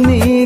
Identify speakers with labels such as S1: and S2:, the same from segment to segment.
S1: ani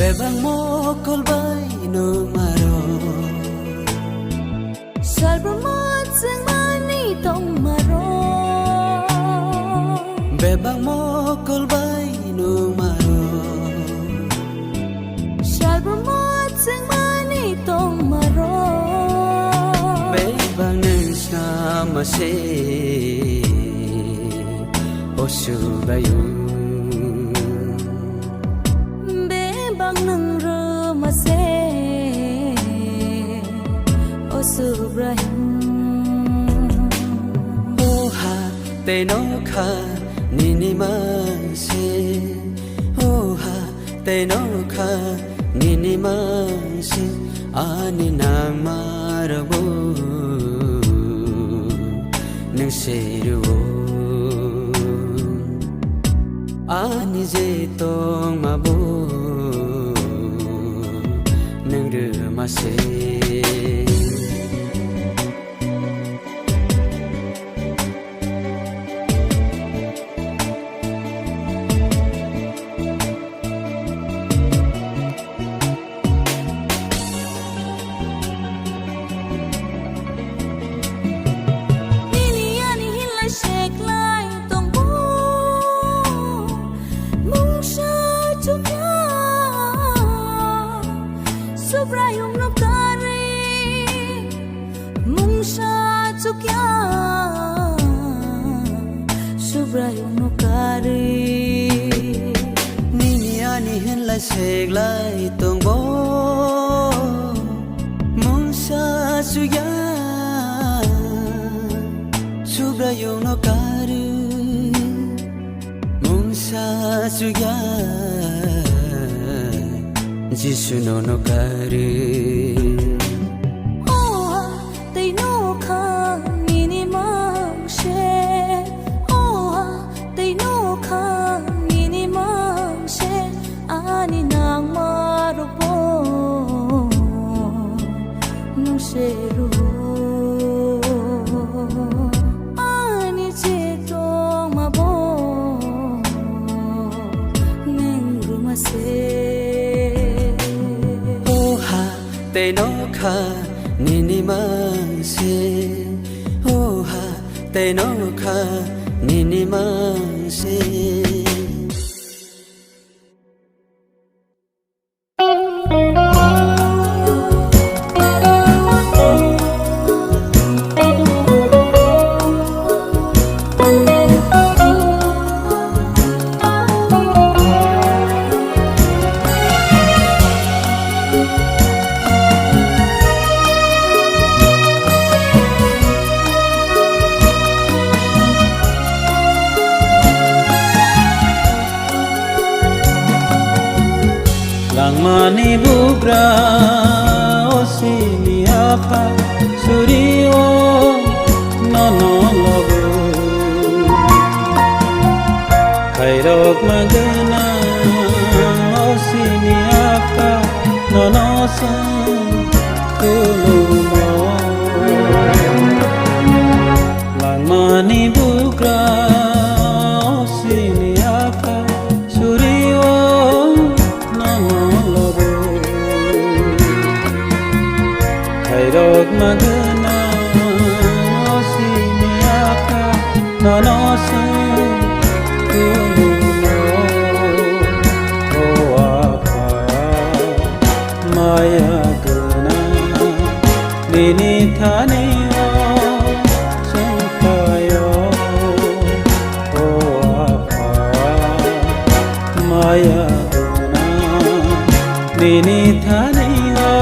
S1: Bebang mokol bay no maro
S2: Salbramot sang mani tong maro
S1: Bebang mokol bay no maro
S2: Salbramot sang mani tong maro
S1: Bebang nang sama se Osu bayu
S2: Subrahim
S1: Oha te no kha nini manse Oha te no kha nini manse ani nang 마르고 능세르고 아니제 똥마보 능르마세
S2: Sobrayong nukari Mungsha chukya Sobrayong nukari
S1: Nini ani hen lai sek lai tong bo Mungsha chukya Sobrayong nukari Mungsha chukya Jisu no no kari
S2: Oh they know kan nini mang she Oh they know kan nini mang she Ani nang marupo nung sheru Ani chetong mabo neng rumase
S1: They know ka nini mang se Oh ha they know ka nini mang se Mani bugra osini apa surio nono logo kairok magana osini apa nono san kulumo lang mani bugra osini apa surio Kairok magana osini apa nono san kulumo o apa maya gana nini thani o sampayo o apa maya gana nini thani o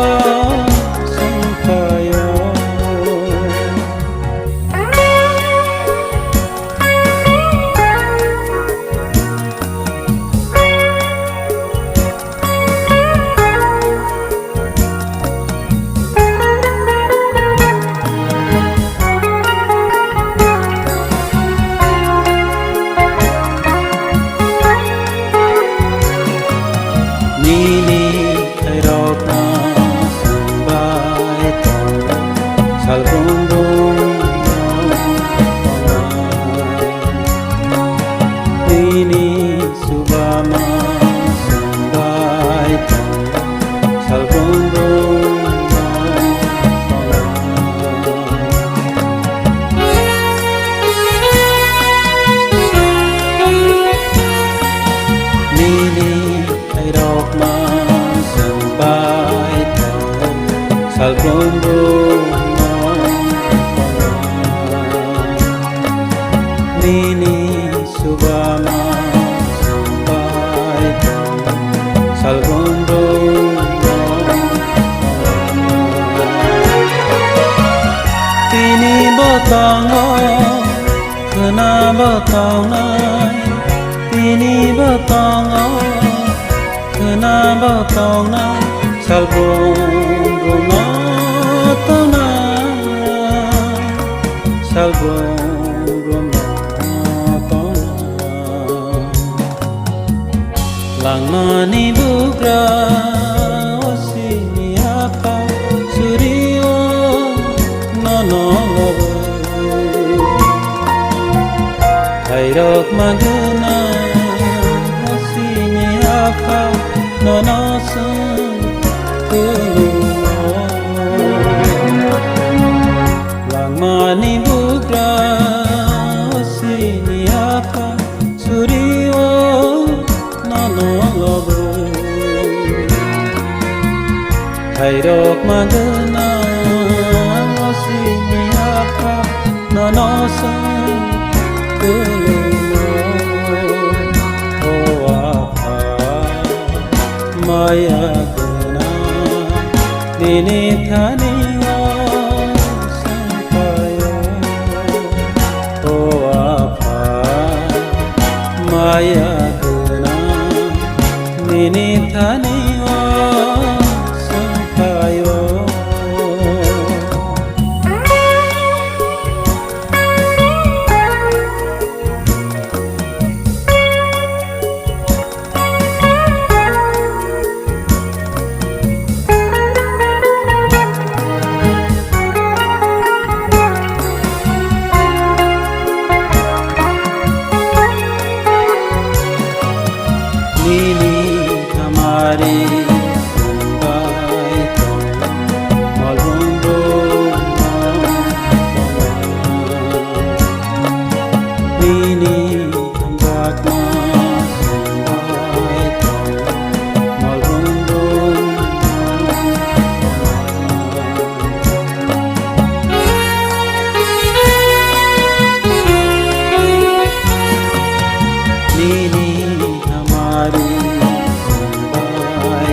S1: Nini subama sampai salgondo tini botongo kena botongo tini botongo kena botongo salgondo no tona Langmani bugra osini apa surio nonolobo Kairok magana osini apa nonosun Langmani bugra osini apa surio nonolobo Kairok magana osini apa nonosun Oh apa maya gana nini thani sampayo Oh apa maya gana nini thani sampayo Nini kamari sampai malumbo Nini tambakna sampai malumbo Nini Mari sampai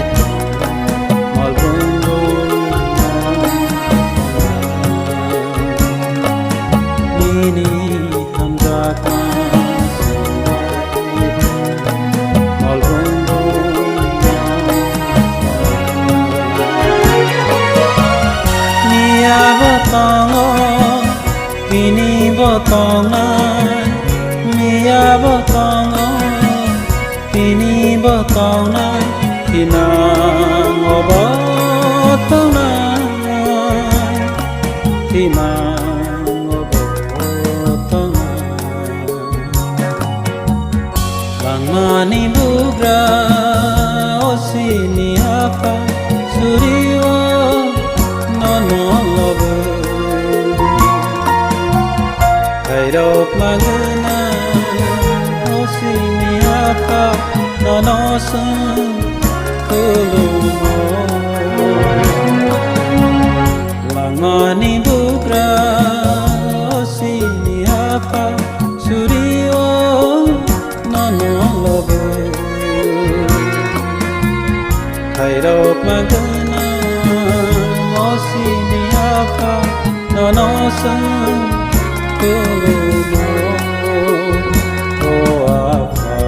S1: malbumbu Nini hamdaka malbumbu Nia batango Kini batangan Nia batango Kini batangna tinang obatangna tinang obatangna Langmani bugra osini apa surio nonolobo Kairok magana osini apa nonosun kulumo Langmani bugra osini apa surio nonolobo Kairok magana osini apa nonosun kulumo Oh apa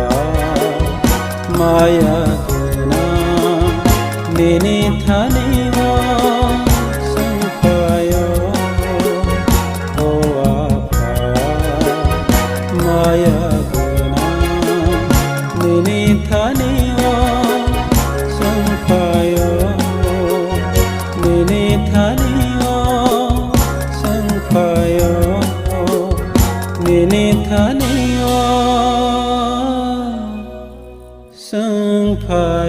S1: maya gana nini thani sampayo Oh apa maya gana nini thani sampayo nini thani sampayo nini thani sampayo